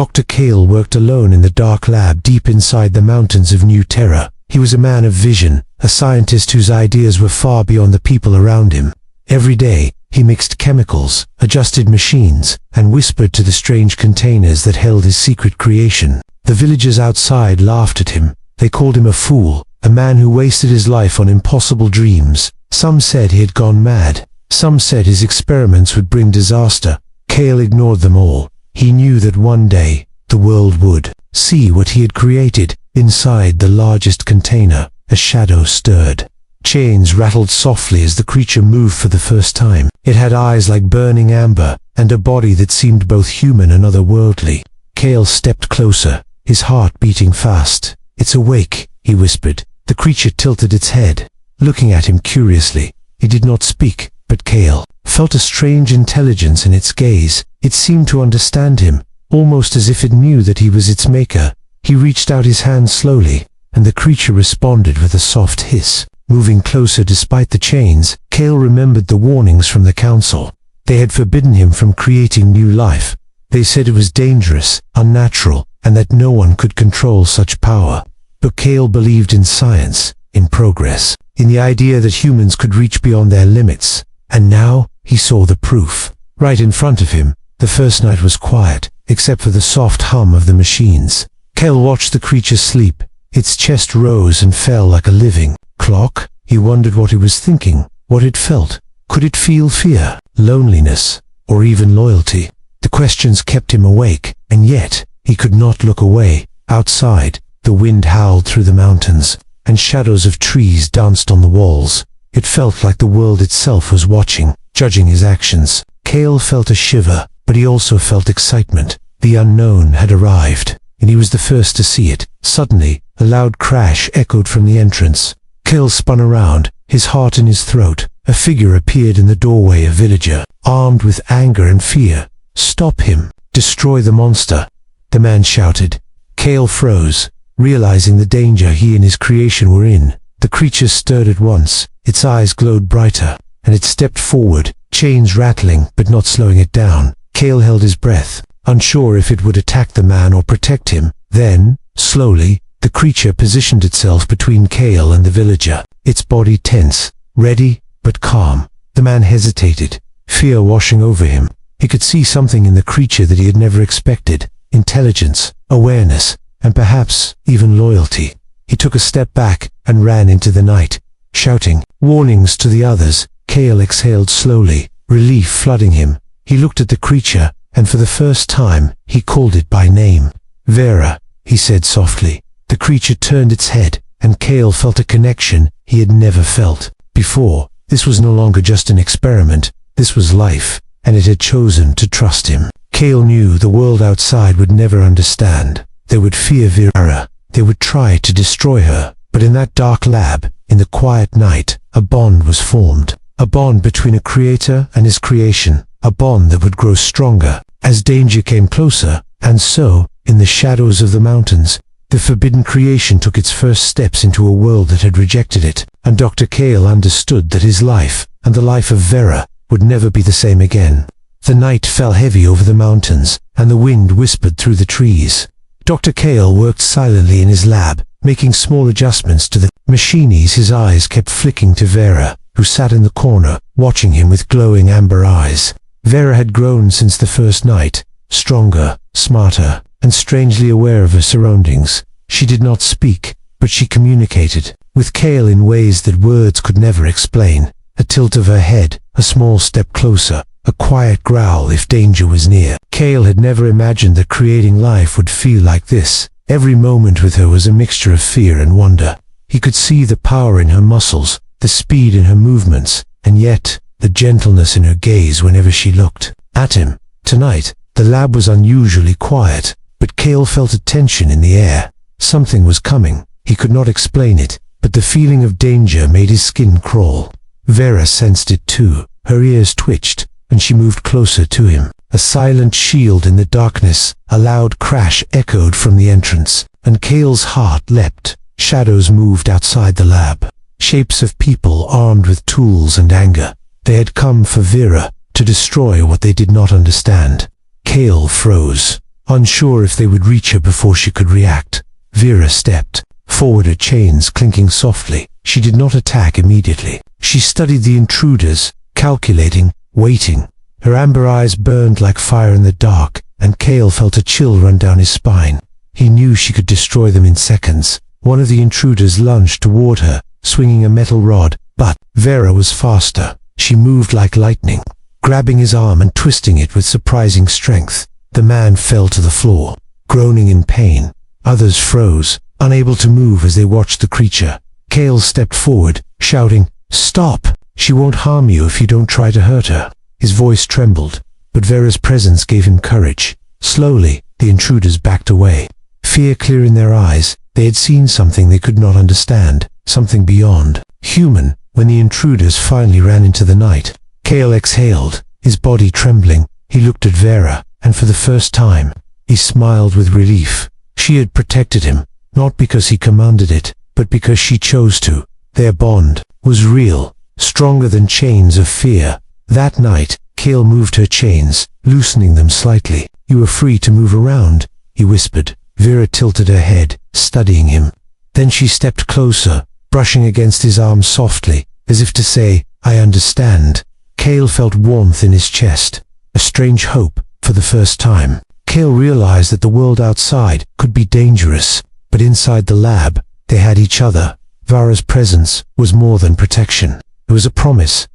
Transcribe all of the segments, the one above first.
Dr. Kale worked alone in the dark lab deep inside the mountains of New Terra. He was a man of vision, a scientist whose ideas were far beyond the people around him. Every day, he mixed chemicals, adjusted machines, and whispered to the strange containers that held his secret creation. The villagers outside laughed at him. They called him a fool, a man who wasted his life on impossible dreams. Some said he had gone mad. Some said his experiments would bring disaster. Kale ignored them all. He knew that one day, the world would see what he had created. Inside the largest container, a shadow stirred. Chains rattled softly as the creature moved for the first time. It had eyes like burning amber, and a body that seemed both human and otherworldly. Kale stepped closer, his heart beating fast. "It's awake," he whispered. The creature tilted its head, looking at him curiously. It did not speak, but Kale felt a strange intelligence in its gaze. It seemed to understand him, almost as if it knew that he was its maker. He reached out his hand slowly, and the creature responded with a soft hiss. Moving closer despite the chains, Kale remembered the warnings from the council. They had forbidden him from creating new life. They said it was dangerous, unnatural, and that no one could control such power. But Kale believed in science, in progress, in the idea that humans could reach beyond their limits. And now, he saw the proof. Right in front of him, the first night was quiet, except for the soft hum of the machines. Kale watched the creature sleep. Its chest rose and fell like a living clock. He wondered what it was thinking, what it felt. Could it feel fear, loneliness, or even loyalty? The questions kept him awake, and yet, he could not look away. Outside, the wind howled through the mountains, and shadows of trees danced on the walls. It felt like the world itself was watching, judging his actions. Kale felt a shiver, but he also felt excitement. The unknown had arrived, and he was the first to see it. Suddenly, a loud crash echoed from the entrance. Kale spun around, his heart in his throat. A figure appeared in the doorway, a villager, armed with anger and fear. "Stop him! Destroy the monster!" the man shouted. Kale froze, realizing the danger he and his creation were in. The creature stirred at once, its eyes glowed brighter, and it stepped forward, chains rattling but not slowing it down. Kale held his breath, unsure if it would attack the man or protect him. Then, slowly, the creature positioned itself between Kale and the villager, its body tense, ready but calm. The man hesitated, fear washing over him. He could see something in the creature that he had never expected: intelligence, awareness, and perhaps even loyalty. He took a step back and ran into the night, shouting warnings to the others. Kale exhaled slowly, relief flooding him. He looked at the creature, and for the first time, he called it by name. "Vera," he said softly. The creature turned its head, and Kale felt a connection he had never felt before. This was no longer just an experiment. This was life, and it had chosen to trust him. Kale knew the world outside would never understand. They would fear Vera. They would try to destroy her. But in that dark lab, in the quiet night, a bond was formed. A bond between a creator and his creation. A bond that would grow stronger as danger came closer. And so, in the shadows of the mountains, the forbidden creation took its first steps into a world that had rejected it. And Dr. Kale understood that his life, and the life of Vera, would never be the same again. The night fell heavy over the mountains, and the wind whispered through the trees. Dr. Kale worked silently in his lab, making small adjustments to the machines. His eyes kept flicking to Vera, who sat in the corner, watching him with glowing amber eyes. Vera had grown since the first night, stronger, smarter, and strangely aware of her surroundings. She did not speak, but she communicated with Kale in ways that words could never explain. A tilt of her head, a small step closer, a quiet growl if danger was near. Kale had never imagined that creating life would feel like this. Every moment with her was a mixture of fear and wonder. He could see the power in her muscles, the speed in her movements, and yet the gentleness in her gaze whenever she looked at him. Tonight, the lab was unusually quiet, but Kale felt a tension in the air. Something was coming. He could not explain it, but the feeling of danger made his skin crawl. Vera sensed it too. Her ears twitched, and she moved closer to him. A silent shield in the darkness. A loud crash echoed from the entrance, and Kale's heart leapt. Shadows moved outside the lab. Shapes of people armed with tools and anger. They had come for Vera, to destroy what they did not understand. Kale froze, unsure if they would reach her before she could react. Vera stepped forward, her chains clinking softly. She did not attack immediately. She studied the intruders, calculating, waiting. Her amber eyes burned like fire in the dark, and Cale felt a chill run down his spine. He knew she could destroy them in seconds. One of the intruders lunged toward her, swinging a metal rod, but Vera was faster. She moved like lightning, grabbing his arm and twisting it with surprising strength. The man fell to the floor, groaning in pain. Others froze, unable to move as they watched the creature. Cale stepped forward, shouting, "Stop! She won't harm you if you don't try to hurt her." His voice trembled, but Vera's presence gave him courage. Slowly, the intruders backed away. Fear clear in their eyes, they had seen something they could not understand, something beyond human. When the intruders finally ran into the night, Cale exhaled, his body trembling. He looked at Vera, and for the first time, he smiled with relief. She had protected him, not because he commanded it, but because she chose to. Their bond was real, stronger than chains of fear. That night, Cale moved her chains, loosening them slightly. "You are free to move around," he whispered. Vera tilted her head, studying him. Then she stepped closer, brushing against his arm softly, as if to say, "I understand." Cale felt warmth in his chest, a strange hope for the first time. Cale realized that the world outside could be dangerous, but inside the lab, they had each other. Vera's presence was more than protection. It was a promise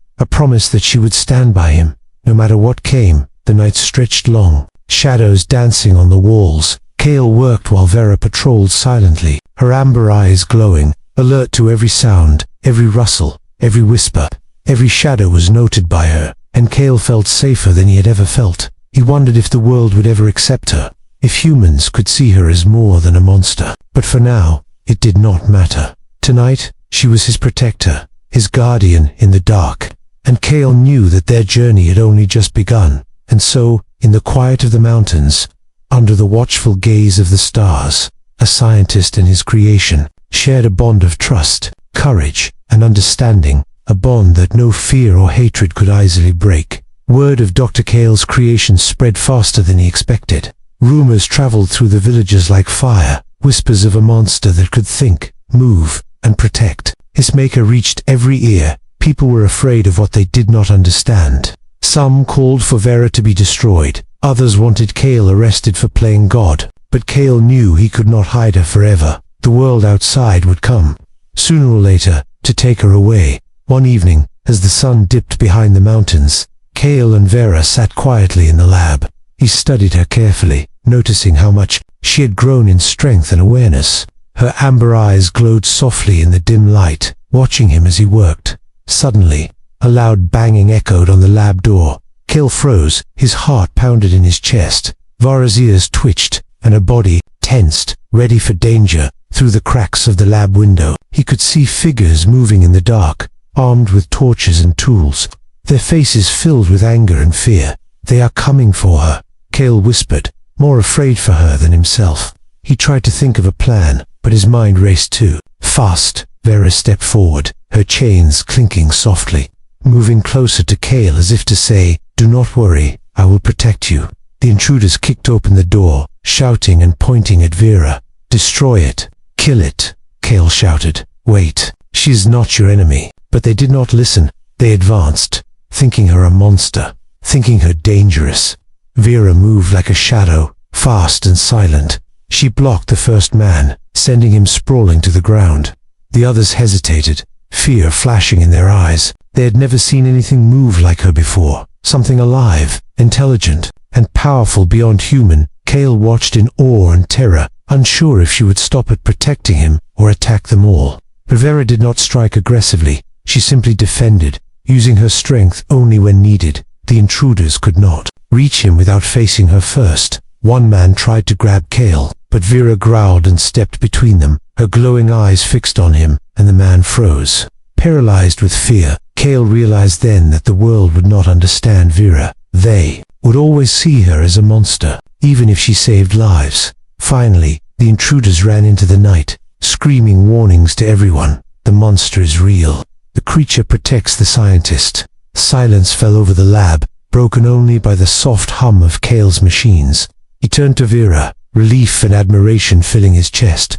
that she would stand by him, no matter what came. The night stretched long, shadows dancing on the walls. Cale worked while Vera patrolled silently, her amber eyes glowing, alert to every sound, every rustle, every whisper. Every shadow was noted by her, and Cale felt safer than he had ever felt. He wondered if the world would ever accept her, if humans could see her as more than a monster. But for now, it did not matter. Tonight, she was his protector, his guardian in the dark, and Cale knew that their journey had only just begun. And so, in the quiet of the mountains, under the watchful gaze of the stars, a scientist and his creation shared a bond of trust, courage, and understanding, a bond that no fear or hatred could easily break. Word of Dr. Cale's creation spread faster than he expected. Rumors traveled through the villages like fire, whispers of a monster that could think, move, and protect. His maker reached every ear. People were afraid of what they did not understand. Some called for Vera to be destroyed. Others wanted Cale arrested for playing God. But Cale knew he could not hide her forever. The world outside would come, sooner or later, to take her away. One evening, as the sun dipped behind the mountains, Cale and Vera sat quietly in the lab. He studied her carefully, noticing how much she had grown in strength and awareness. Her amber eyes glowed softly in the dim light, watching him as he worked. Suddenly, a loud banging echoed on the lab door. Cale froze, his heart pounded in his chest. Vera's ears twitched, and her body tensed, ready for danger. Through the cracks of the lab window, he could see figures moving in the dark, armed with torches and tools, their faces filled with anger and fear. "They are coming for her," Cale whispered, more afraid for her than himself. He tried to think of a plan, but his mind raced too fast. Vera stepped forward, her chains clinking softly, moving closer to Cale as if to say, "Do not worry, I will protect you." The intruders kicked open the door, shouting and pointing at Vera. "Destroy it, kill it," Cale shouted. "Wait, she is not your enemy." But they did not listen. They advanced, thinking her a monster, thinking her dangerous. Vera moved like a shadow, fast and silent. She blocked the first man, sending him sprawling to the ground. The others hesitated, fear flashing in their eyes. They had never seen anything move like her before, something alive, intelligent, and powerful beyond human. Cale watched in awe and terror, unsure if she would stop at protecting him or attack them all. But Vera did not strike aggressively. She simply defended, using her strength only when needed. The intruders could not reach him without facing her first. One man tried to grab Cale, but Vera growled and stepped between them, her glowing eyes fixed on him, and the man froze. Paralyzed with fear, Cale realized then that the world would not understand Vera. They would always see her as a monster, even if she saved lives. Finally, the intruders ran into the night, screaming warnings to everyone. "The monster is real. The creature protects the scientist." Silence fell over the lab, broken only by the soft hum of Cale's machines. He turned to Vera, relief and admiration filling his chest.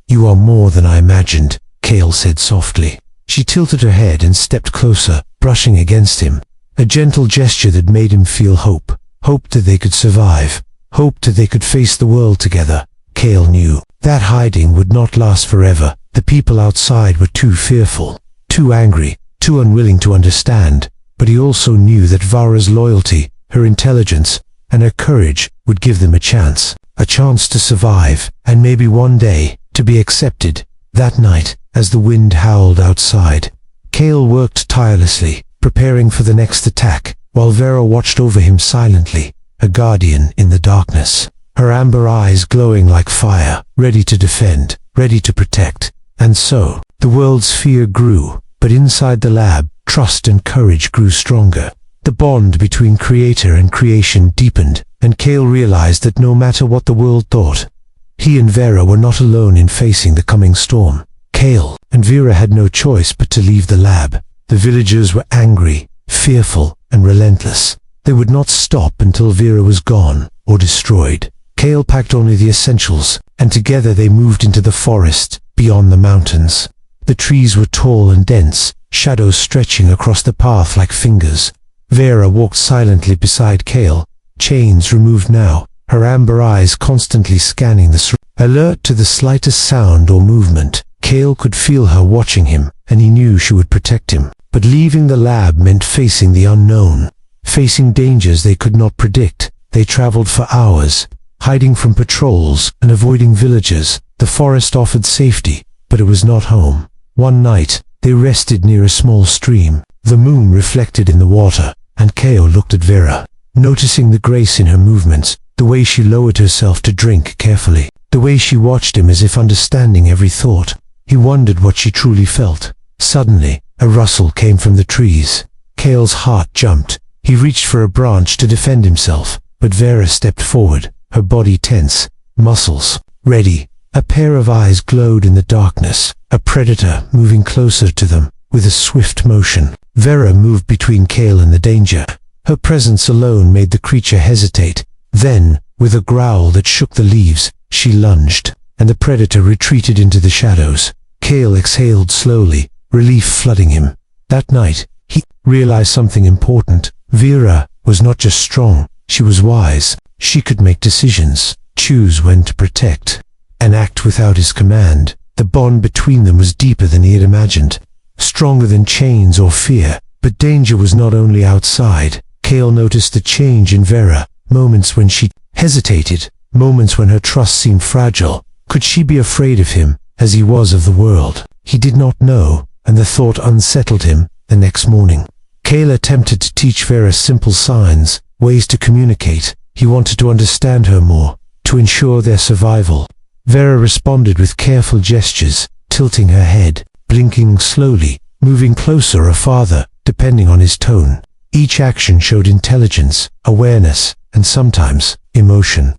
"You are more than I imagined," Cale said softly. She tilted her head and stepped closer, brushing against him. A gentle gesture that made him feel hope. Hope that they could survive. Hope that they could face the world together. Cale knew that hiding would not last forever. The people outside were too fearful, too angry, too unwilling to understand. But he also knew that Vara's loyalty, her intelligence, and her courage would give them a chance to survive, and maybe one day, to be accepted. That night, as the wind howled outside, Cale worked tirelessly, preparing for the next attack, while Vera watched over him silently, a guardian in the darkness, her amber eyes glowing like fire, ready to defend, ready to protect. And so, the world's fear grew, but inside the lab, trust and courage grew stronger. The bond between creator and creation deepened, and Cale realized that no matter what the world thought, he and Vera were not alone in facing the coming storm. Cale and Vera had no choice but to leave the lab. The villagers were angry, fearful, and relentless. They would not stop until Vera was gone or destroyed. Cale packed only the essentials, and together they moved into the forest beyond the mountains. The trees were tall and dense, shadows stretching across the path like fingers. Vera walked silently beside Cale, chains removed now, her amber eyes constantly scanning the surroundings. Alert to the slightest sound or movement, Cale could feel her watching him, and he knew she would protect him. But leaving the lab meant facing the unknown, facing dangers they could not predict. They traveled for hours, hiding from patrols and avoiding villagers. The forest offered safety, but it was not home. One night, they rested near a small stream. The moon reflected in the water, and Cale looked at Vera, noticing the grace in her movements, the way she lowered herself to drink carefully, the way she watched him as if understanding every thought. He wondered what she truly felt. Suddenly, a rustle came from the trees. Cale's heart jumped. He reached for a branch to defend himself, but Vera stepped forward, her body tense, muscles ready. A pair of eyes glowed in the darkness, a predator moving closer to them with a swift motion. Vera moved between Cale and the danger. Her presence alone made the creature hesitate. Then, with a growl that shook the leaves, she lunged, and the predator retreated into the shadows. Cale exhaled slowly, relief flooding him. That night, he realized something important. Vera was not just strong, she was wise. She could make decisions, choose when to protect, and act without his command. The bond between them was deeper than he had imagined, stronger than chains or fear. But danger was not only outside. Cale noticed the change in Vera, moments when she hesitated, moments when her trust seemed fragile. Could she be afraid of him, as he was of the world? He did not know, and the thought unsettled him. The next morning, Cale attempted to teach Vera simple signs, ways to communicate. He wanted to understand her more, to ensure their survival. Vera responded with careful gestures, tilting her head, blinking slowly, moving closer or farther, depending on his tone. Each action showed intelligence, awareness, and sometimes emotion.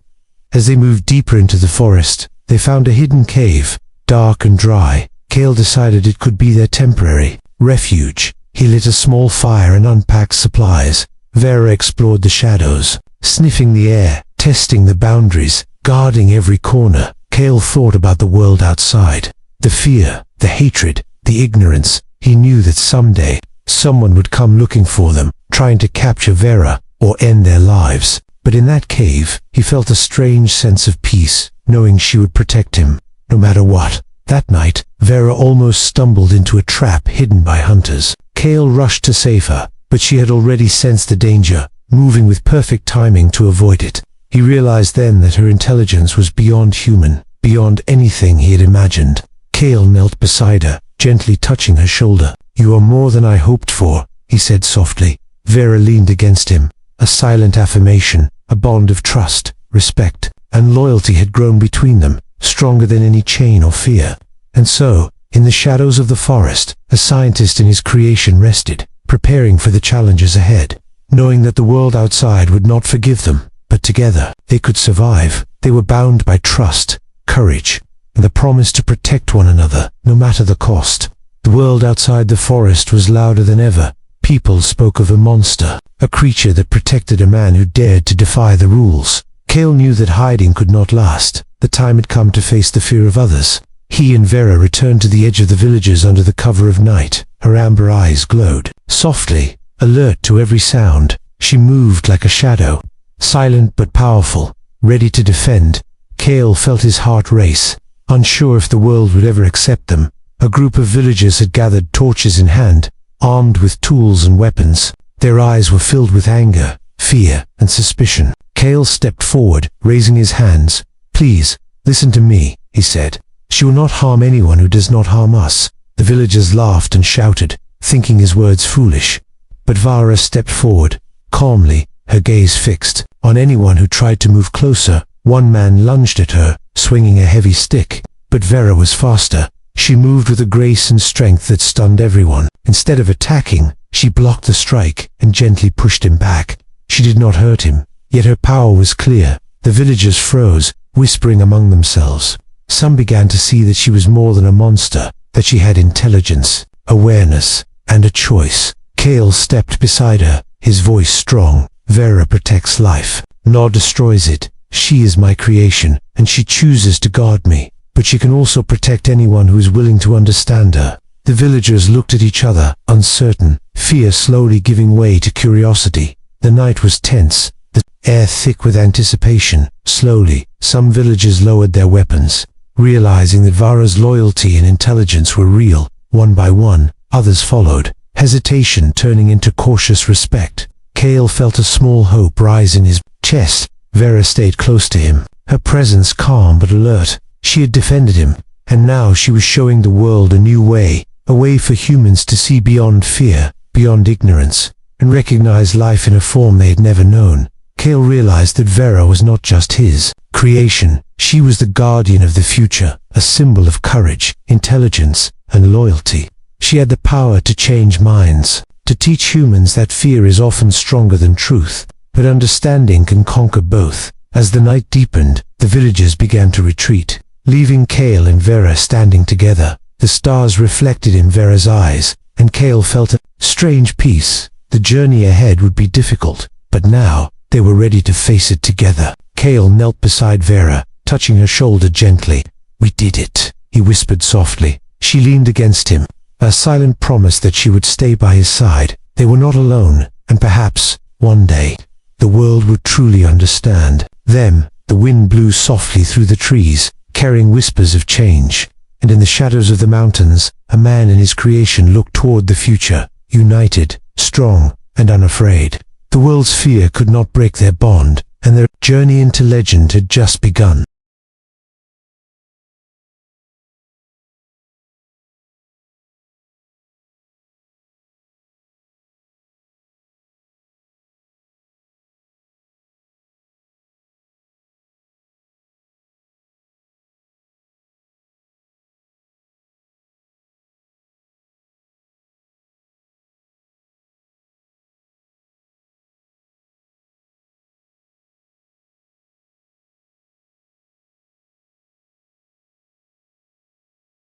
As they moved deeper into the forest, they found a hidden cave, dark and dry. Cale decided it could be their temporary refuge. He lit a small fire and unpacked supplies. Vera explored the shadows, sniffing the air, testing the boundaries, guarding every corner. Cale thought about the world outside, the fear, the hatred, the ignorance. He knew that someday, someone would come looking for them, trying to capture Vera or end their lives. But in that cave, he felt a strange sense of peace, knowing she would protect him, no matter what. That night, Vera almost stumbled into a trap hidden by hunters. Cale rushed to save her, but she had already sensed the danger, moving with perfect timing to avoid it. He realized then that her intelligence was beyond human, beyond anything he had imagined. Cale knelt beside her, gently touching her shoulder. "You are more than I hoped for," he said softly. Vera leaned against him. A silent affirmation, a bond of trust, respect, and loyalty had grown between them, stronger than any chain or fear. And so, in the shadows of the forest, a scientist in his creation rested, preparing for the challenges ahead, knowing that the world outside would not forgive them, but together, they could survive. They were bound by trust, courage, and the promise to protect one another, no matter the cost. The world outside the forest was louder than ever. People spoke of a monster, a creature that protected a man who dared to defy the rules. Kale knew that hiding could not last. The time had come to face the fear of others. He and Vera returned to the edge of the villages under the cover of night. Her amber eyes glowed. Softly, alert to every sound, she moved like a shadow, silent but powerful, ready to defend. Kale felt his heart race, unsure if the world would ever accept them. A group of villagers had gathered, torches in hand, armed with tools and weapons. Their eyes were filled with anger, fear, and suspicion. Kale stepped forward, raising his hands. "Please, listen to me," he said. "She will not harm anyone who does not harm us." The villagers laughed and shouted, thinking his words foolish. But Vara stepped forward, calmly, her gaze fixed on anyone who tried to move closer. One man lunged at her, swinging a heavy stick, but Vera was faster. She moved with a grace and strength that stunned everyone. Instead of attacking, she blocked the strike and gently pushed him back. She did not hurt him, yet her power was clear. The villagers froze, whispering among themselves. Some began to see that she was more than a monster, that she had intelligence, awareness, and a choice. Kale stepped beside her, his voice strong. "Vera protects life, nor destroys it. She is my creation, and she chooses to guard me. But she can also protect anyone who is willing to understand her." The villagers looked at each other, uncertain, fear slowly giving way to curiosity. The night was tense, the air thick with anticipation. Slowly, some villagers lowered their weapons, realizing that Vara's loyalty and intelligence were real. One by one, others followed, hesitation turning into cautious respect. Kale felt a small hope rise in his chest. Vera stayed close to him, her presence calm but alert. She had defended him, and now she was showing the world a new way, a way for humans to see beyond fear, beyond ignorance, and recognize life in a form they had never known. Kale realized that Vera was not just his creation. She was the guardian of the future, a symbol of courage, intelligence, and loyalty. She had the power to change minds, to teach humans that fear is often stronger than truth, but understanding can conquer both. As the night deepened, the villagers began to retreat, leaving Kale and Vera standing together. The stars reflected in Vera's eyes, and Kale felt a strange peace. The journey ahead would be difficult, but now they were ready to face it together. Kale knelt beside Vera, touching her shoulder gently. "We did it," he whispered softly. She leaned against him, a silent promise that she would stay by his side. They were not alone, and perhaps, one day, the world would truly understand them. The wind blew softly through the trees, carrying whispers of change, and in the shadows of the mountains, a man and his creation looked toward the future, united, strong, and unafraid. The world's fear could not break their bond, and their journey into legend had just begun.